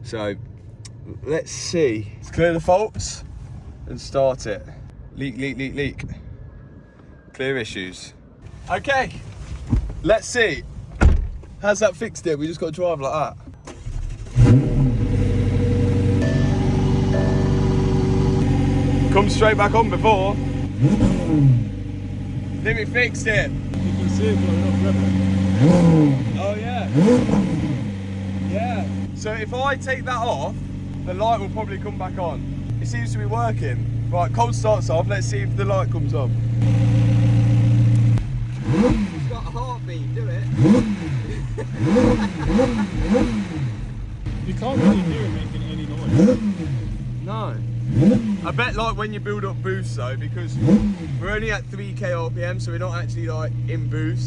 So let's see. Let's clear the faults and start it. Leak. Clear issues. Okay, let's see. How's that fixed it? We just got to drive like that. Come straight back on before. Think we fixed it. You can see it going up rubber. Oh yeah. Yeah. So if I take that off, the light will probably come back on. It seems to be working. Right, cold starts off. Let's see if the light comes on. It's got a heartbeat, do it. You can't really hear it making any noise. No. I bet like when you build up boost though, because we're only at 3k RPM, so we're not actually like in boost.